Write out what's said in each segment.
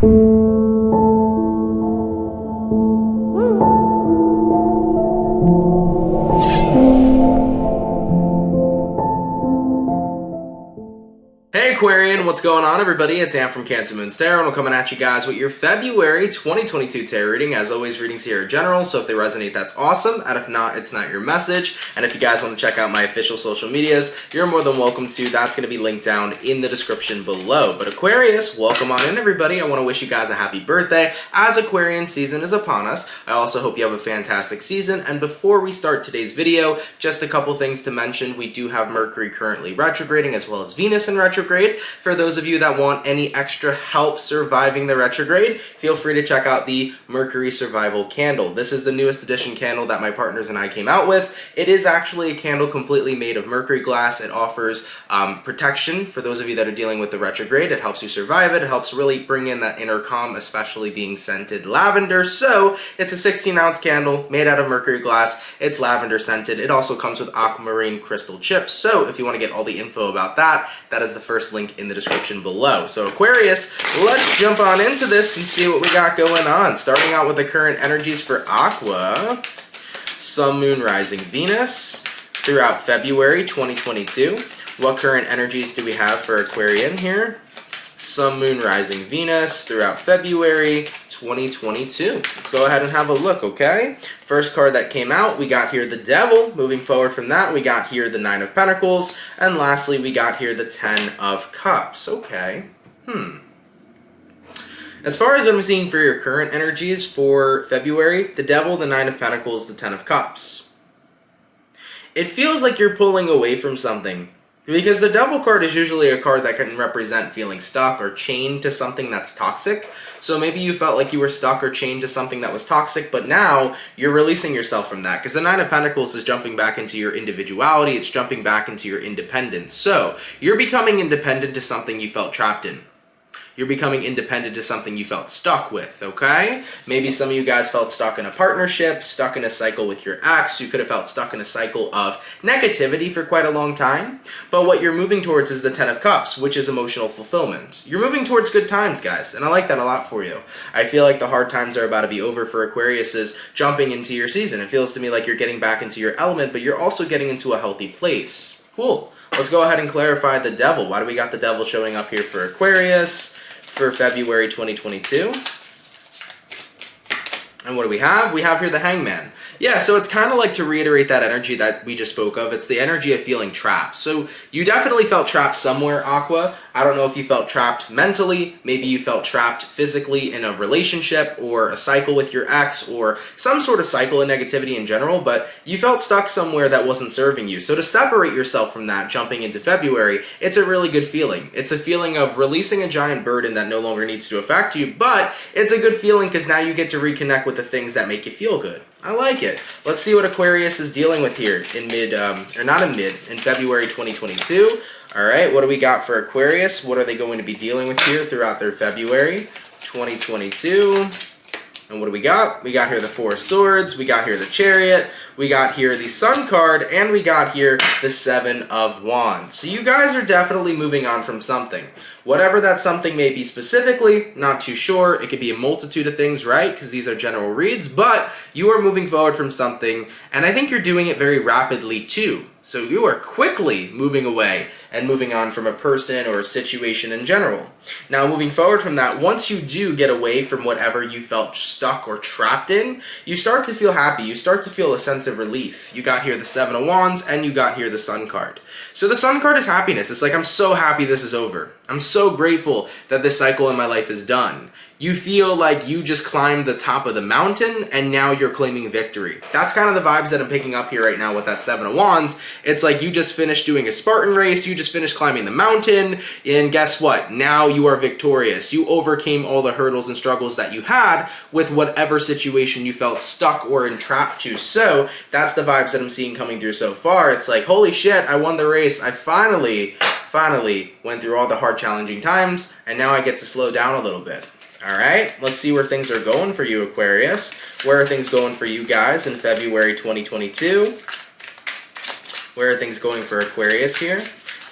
Hey Aquarian, what's going on everybody? It's Am from CancerMoonsTarot, and I'm coming at you guys with your February 2022 tarot reading. As always, readings here are general, so if they resonate, that's awesome, and if not, it's not your message. And if you guys want to check out my official social medias, you're more than welcome to. That's going to be linked down in the description below. But Aquarius, welcome on in everybody. I want to wish you guys a happy birthday, as Aquarian season is upon us. I also hope you have a fantastic season, and before we start today's video, just a couple things to mention. We do have Mercury currently retrograding, as well as Venus in retrograde. For those of you that want any extra help surviving the retrograde, feel free to check out the Mercury Survival Candle. This is the newest edition candle that my partners and I came out with. It is actually a candle completely made of mercury glass. It offers protection for those of you that are dealing with the retrograde. It helps you survive it. It helps really bring in that inner calm, especially being scented lavender. So it's a 16-ounce candle made out of mercury glass. It's lavender scented. It also comes with aquamarine crystal chips. So if you want to get all the info about that, that is the first link in the description below. So Aquarius, let's jump on into this and see what we got going on. Starting out with the current energies for Aqua. Sun, Moon, Rising, Venus throughout February 2022. What current energies do we have for Aquarian here? Sun, Moon, Rising, Venus throughout February 2022. Let's go ahead and have a look, okay? First card that came out, we got here the Devil. Moving forward from that, we got here the Nine of Pentacles. And lastly, we got here the Ten of Cups. Okay. As far as what I'm seeing for your current energies for February, the Devil, the Nine of Pentacles, the Ten of Cups. It feels like you're pulling away from something. Because the Devil card is usually a card that can represent feeling stuck or chained to something that's toxic. So maybe you felt like you were stuck or chained to something that was toxic, but now you're releasing yourself from that. Because the Nine of Pentacles is jumping back into your individuality. It's jumping back into your independence. So you're becoming independent to something you felt trapped in. You're becoming independent to something you felt stuck with, okay? Maybe some of you guys felt stuck in a partnership, stuck in a cycle with your ex. You could have felt stuck in a cycle of negativity for quite a long time. But what you're moving towards is the Ten of Cups, which is emotional fulfillment. You're moving towards good times, guys, and I like that a lot for you. I feel like the hard times are about to be over for Aquarius is jumping into your season. It feels to me like you're getting back into your element, but you're also getting into a healthy place. Cool. Let's go ahead and clarify the Devil. Why do we got the Devil showing up here for Aquarius for February 2022? And what do we have? We have here the Hangman. Yeah, so it's kind of like, to reiterate that energy that we just spoke of, it's the energy of feeling trapped. So you definitely felt trapped somewhere, Aqua. I don't know if you felt trapped mentally, maybe you felt trapped physically in a relationship or a cycle with your ex or some sort of cycle of negativity in general, but you felt stuck somewhere that wasn't serving you. So to separate yourself from that jumping into February, it's a really good feeling. It's a feeling of releasing a giant burden that no longer needs to affect you, but it's a good feeling because now you get to reconnect with the things that make you feel good. I like it. Let's see what Aquarius is dealing with here in in February 2022. All right, what do we got for Aquarius? What are they going to be dealing with here throughout their February 2022? And what do we got? We got here the Four of Swords, we got here the Chariot, we got here the Sun card, and we got here the Seven of Wands. So you guys are definitely moving on from something. Whatever that something may be specifically, not too sure. It could be a multitude of things, right? Because these are general reads, but you are moving forward from something, and I think you're doing it very rapidly too. So you are quickly moving away and moving on from a person or a situation in general. Now, moving forward from that, once you do get away from whatever you felt stuck or trapped in, you start to feel happy. You start to feel a sense of relief. You got here the Seven of Wands, and you got here the Sun card. So the Sun card is happiness. It's like, I'm so happy this is over. I'm so grateful that this cycle in my life is done. You feel like you just climbed the top of the mountain and now you're claiming victory. That's kind of the vibes that I'm picking up here right now with that Seven of Wands. It's like you just finished doing a Spartan race, you just finished climbing the mountain, and guess what? Now you are victorious. You overcame all the hurdles and struggles that you had with whatever situation you felt stuck or entrapped to. So that's the vibes that I'm seeing coming through so far. It's like, holy shit, I won the race. I finally went through all the hard, challenging times, and now I get to slow down a little bit. All right, let's see where things are going for you, Aquarius. Where are things going for you guys in February 2022? Where are things going for Aquarius here?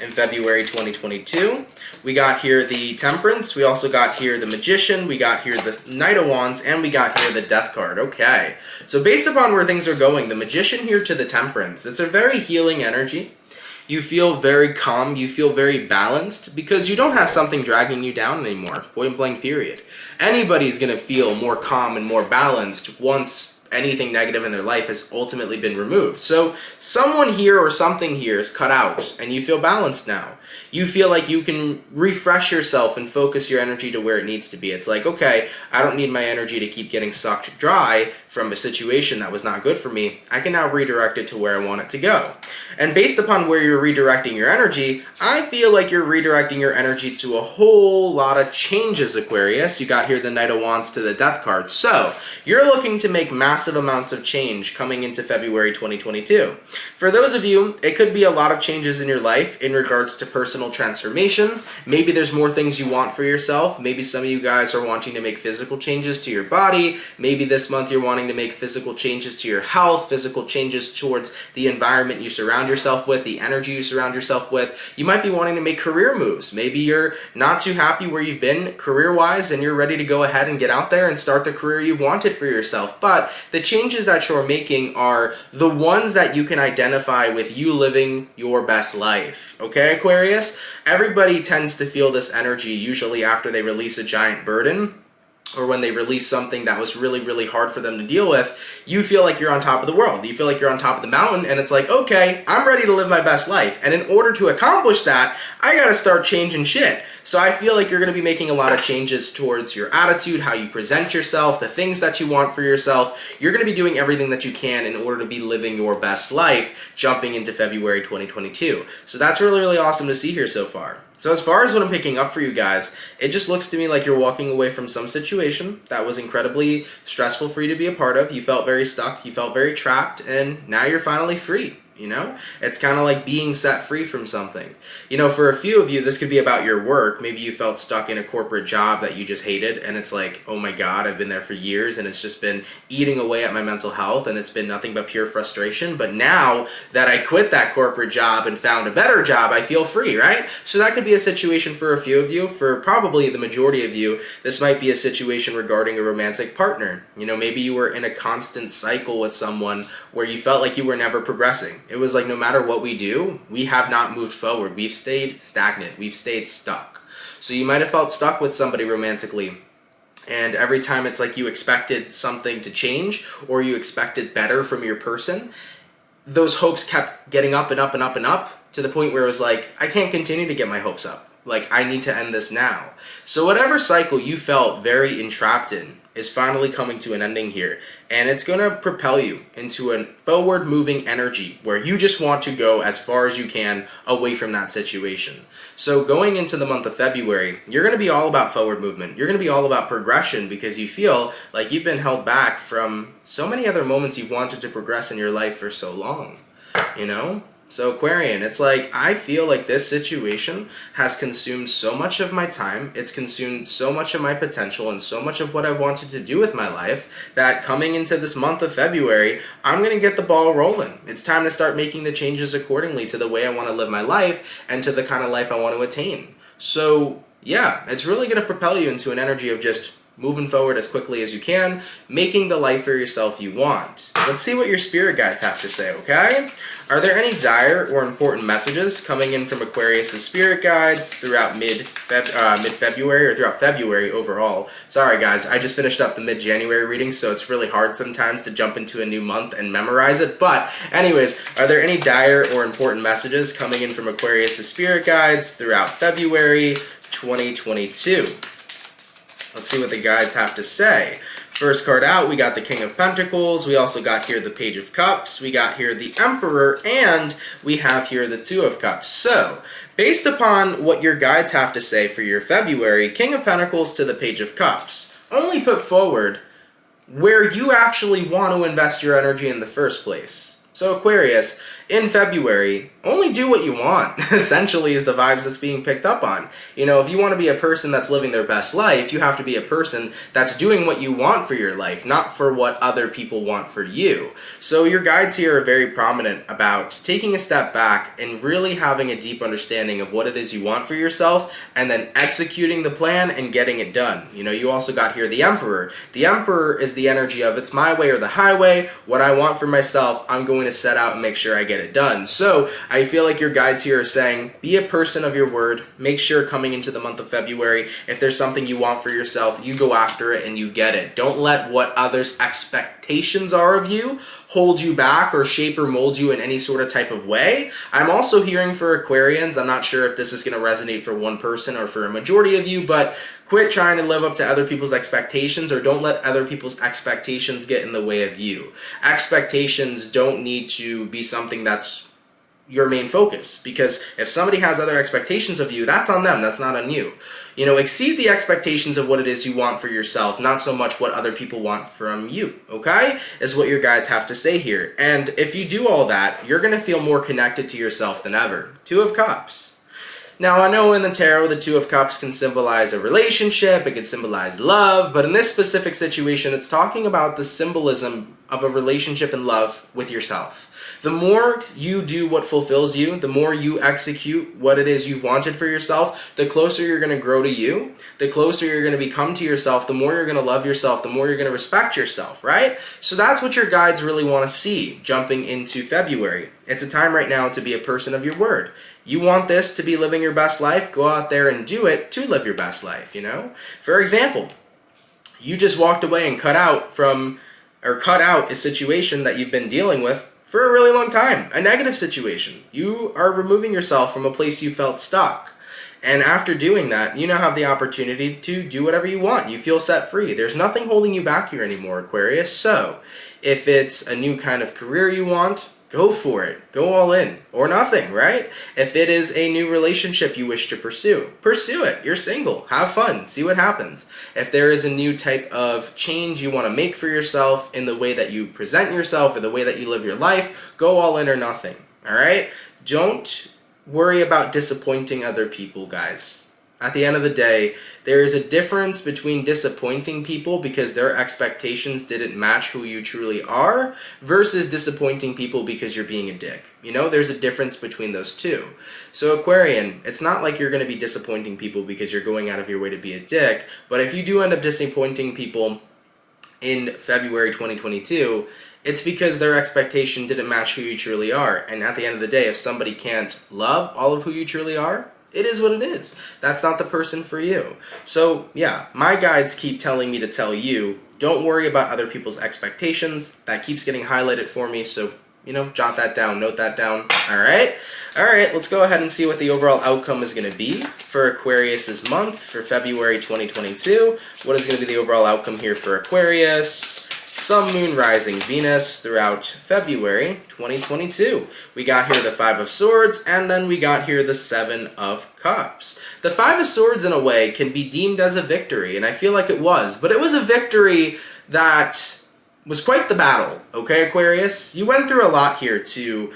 in February 2022. We got here the Temperance, we also got here the Magician, we got here the Knight of Wands, and we got here the Death card. Okay, so based upon where things are going, the Magician here to the Temperance, it's a very healing energy. You feel very calm, you feel very balanced, because you don't have something dragging you down anymore, point blank period. Anybody's going to feel more calm and more balanced once anything negative in their life has ultimately been removed. So someone here or something here is cut out and you feel balanced now. You feel like you can refresh yourself and focus your energy to where it needs to be. It's like, okay, I don't need my energy to keep getting sucked dry from a situation that was not good for me. I can now redirect it to where I want it to go. And based upon where you're redirecting your energy, I feel like you're redirecting your energy to a whole lot of changes, Aquarius. You got here the Knight of Wands to the Death card. So you're looking to make massive amounts of change coming into February 2022. For those of you, it could be a lot of changes in your life in regards to personal transformation. Maybe there's more things you want for yourself. Maybe some of you guys are wanting to make physical changes to your body. Maybe this month you're wanting to make physical changes to your health, physical changes towards the environment you surround yourself with, the energy you surround yourself with. You might be wanting to make career moves. Maybe you're not too happy where you've been career-wise and you're ready to go ahead and get out there and start the career you wanted for yourself. But the changes that you're making are the ones that you can identify with you living your best life. Okay, Aquarius? Everybody tends to feel this energy usually after they release a giant burden, or when they release something that was really, really hard for them to deal with. You feel like you're on top of the world. You feel like you're on top of the mountain, and it's like, okay, I'm ready to live my best life. And in order to accomplish that, I gotta start changing shit. So I feel like you're gonna be making a lot of changes towards your attitude, how you present yourself, the things that you want for yourself. You're gonna be doing everything that you can in order to be living your best life jumping into February 2022. So that's really, really awesome to see here so far. So as far as what I'm picking up for you guys, it just looks to me like you're walking away from some situation that was incredibly stressful for you to be a part of. You felt very stuck, you felt very trapped, and now you're finally free. You know, it's kind of like being set free from something. You know, for a few of you, this could be about your work. Maybe you felt stuck in a corporate job that you just hated, and it's like, oh my God, I've been there for years, and it's just been eating away at my mental health, and it's been nothing but pure frustration. But now that I quit that corporate job and found a better job, I feel free, right? So that could be a situation for a few of you. For probably the majority of you, this might be a situation regarding a romantic partner. You know, maybe you were in a constant cycle with someone where you felt like you were never progressing. It was like no matter what we do, we have not moved forward. We've stayed stagnant. We've stayed stuck. So you might have felt stuck with somebody romantically, and every time it's like you expected something to change or you expected better from your person, those hopes kept getting up and up and up and up to the point where it was like, I can't continue to get my hopes up. Like, I need to end this now. So whatever cycle you felt very entrapped in is finally coming to an ending here. And it's going to propel you into a forward-moving energy where you just want to go as far as you can away from that situation. So going into the month of February, you're going to be all about forward movement. You're going to be all about progression because you feel like you've been held back from so many other moments you've wanted to progress in your life for so long, you know? So Aquarian, it's like, I feel like this situation has consumed so much of my time, it's consumed so much of my potential and so much of what I wanted to do with my life, that coming into this month of February, I'm going to get the ball rolling. It's time to start making the changes accordingly to the way I want to live my life and to the kind of life I want to attain. So yeah, it's really going to propel you into an energy of just moving forward as quickly as you can, making the life for yourself you want. Let's see what your spirit guides have to say, okay? Are there any dire or important messages coming in from Aquarius' spirit guides throughout mid-February or throughout February overall? Sorry guys, I just finished up the mid-January reading, so it's really hard sometimes to jump into a new month and memorize it. But anyways, are there any dire or important messages coming in from Aquarius' spirit guides throughout February 2022? Let's see what the guides have to say. First card out, we got the King of Pentacles. We also got here the Page of Cups. We got here the Emperor, and we have here the Two of Cups. So, based upon what your guides have to say for your February, King of Pentacles to the Page of Cups only put forward where you actually want to invest your energy in the first place. So Aquarius, in February, only do what you want, essentially, is the vibes that's being picked up on. You know, if you want to be a person that's living their best life, you have to be a person that's doing what you want for your life, not for what other people want for you. So your guides here are very prominent about taking a step back and really having a deep understanding of what it is you want for yourself, and then executing the plan and getting it done. You know, you also got here the Emperor. The Emperor is the energy of it's my way or the highway. What I want for myself, I'm going to set out and make sure I get it done. So I feel like your guides here are saying, be a person of your word. Make sure coming into the month of February, if there's something you want for yourself, you go after it and you get it. Don't let what others' expectations are of you hold you back or shape or mold you in any sort of type of way. I'm also hearing for Aquarians, I'm not sure if this is going to resonate for one person or for a majority of you, but quit trying to live up to other people's expectations, or don't let other people's expectations get in the way of you. Expectations don't need to be something that's your main focus, because if somebody has other expectations of you, that's on them, that's not on you. You know, exceed the expectations of what it is you want for yourself, not so much what other people want from you, okay? Is what your guides have to say here. And if you do all that, you're going to feel more connected to yourself than ever. Two of Cups. Now, I know in the tarot, the Two of Cups can symbolize a relationship, it can symbolize love, but in this specific situation, it's talking about the symbolism of a relationship and love with yourself. The more you do what fulfills you, the more you execute what it is you've wanted for yourself, the closer you're going to grow to you, the closer you're going to become to yourself, the more you're going to love yourself, the more you're going to respect yourself, right? So that's what your guides really want to see jumping into February. It's a time right now to be a person of your word. You want this to be living your best life, go out there and do it to live your best life, you know? For example, you just walked away and cut out a situation that you've been dealing with for a really long time, a negative situation. You are removing yourself from a place you felt stuck. And after doing that, you now have the opportunity to do whatever you want. You feel set free. There's nothing holding you back here anymore, Aquarius. So, if it's a new kind of career you want, go for it. Go all in. Or nothing, right? If it is a new relationship you wish to pursue it. You're single. Have fun. See what happens. If there is a new type of change you want to make for yourself in the way that you present yourself or the way that you live your life, go all in or nothing. All right? Don't worry about disappointing other people, guys. At the end of the day, there is a difference between disappointing people because their expectations didn't match who you truly are versus disappointing people because you're being a dick. You know, there's a difference between those two. So Aquarian, it's not like you're going to be disappointing people because you're going out of your way to be a dick, but if you do end up disappointing people in February 2022, it's because their expectation didn't match who you truly are. And at the end of the day, if somebody can't love all of who you truly are, it is what it is. That's not the person for you. So yeah, my guides keep telling me to tell you, don't worry about other people's expectations. That keeps getting highlighted for me, so you know, jot that down, note that down. Alright, let's go ahead and see what the overall outcome is going to be for Aquarius's month for February 2022. What is going to be the overall outcome here for Aquarius? Sun, Moon, Rising, Venus throughout February 2022. We got here the Five of Swords, and then we got here the Seven of Cups. The Five of Swords, in a way, can be deemed as a victory, and I feel like it was. But it was a victory that was quite the battle, okay, Aquarius? You went through a lot here to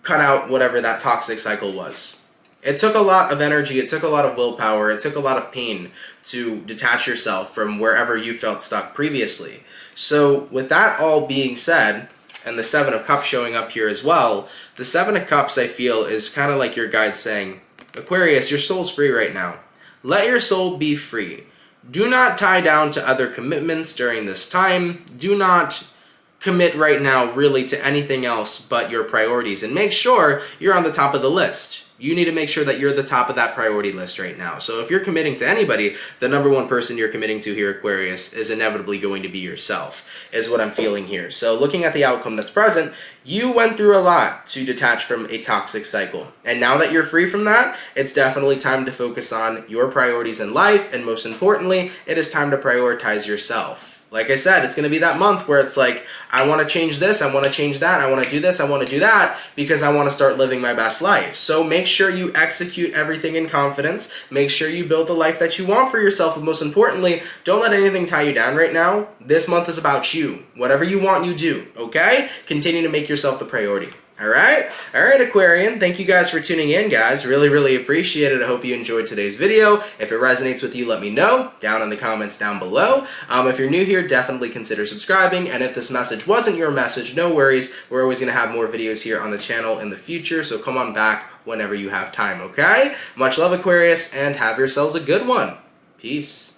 cut out whatever that toxic cycle was. It took a lot of energy, it took a lot of willpower, it took a lot of pain to detach yourself from wherever you felt stuck previously. So with that all being said, and the Seven of Cups showing up here as well, the Seven of Cups, I feel, is kind of like your guide saying, Aquarius, your soul's free right now. Let your soul be free. Do not tie down to other commitments during this time. Do not commit right now really to anything else but your priorities. And make sure you're on the top of the list. You need to make sure that you're at the top of that priority list right now. So if you're committing to anybody, the number one person you're committing to here, Aquarius, is inevitably going to be yourself, is what I'm feeling here. So looking at the outcome that's present, you went through a lot to detach from a toxic cycle. And now that you're free from that, it's definitely time to focus on your priorities in life. And most importantly, it is time to prioritize yourself. Like I said, it's going to be that month where it's like, I want to change this, I want to change that, I want to do this, I want to do that, because I want to start living my best life. So make sure you execute everything in confidence. Make sure you build the life that you want for yourself, and most importantly, don't let anything tie you down right now. This month is about you. Whatever you want, you do, okay? Continue to make yourself the priority. All right, Aquarian. Thank you guys for tuning in, guys. Really, really appreciate it. I hope you enjoyed today's video. If it resonates with you, let me know down in the comments down below. If you're new here, definitely consider subscribing. And if this message wasn't your message, no worries. We're always going to have more videos here on the channel in the future, so come on back whenever you have time, okay? Much love, Aquarius, and have yourselves a good one. Peace.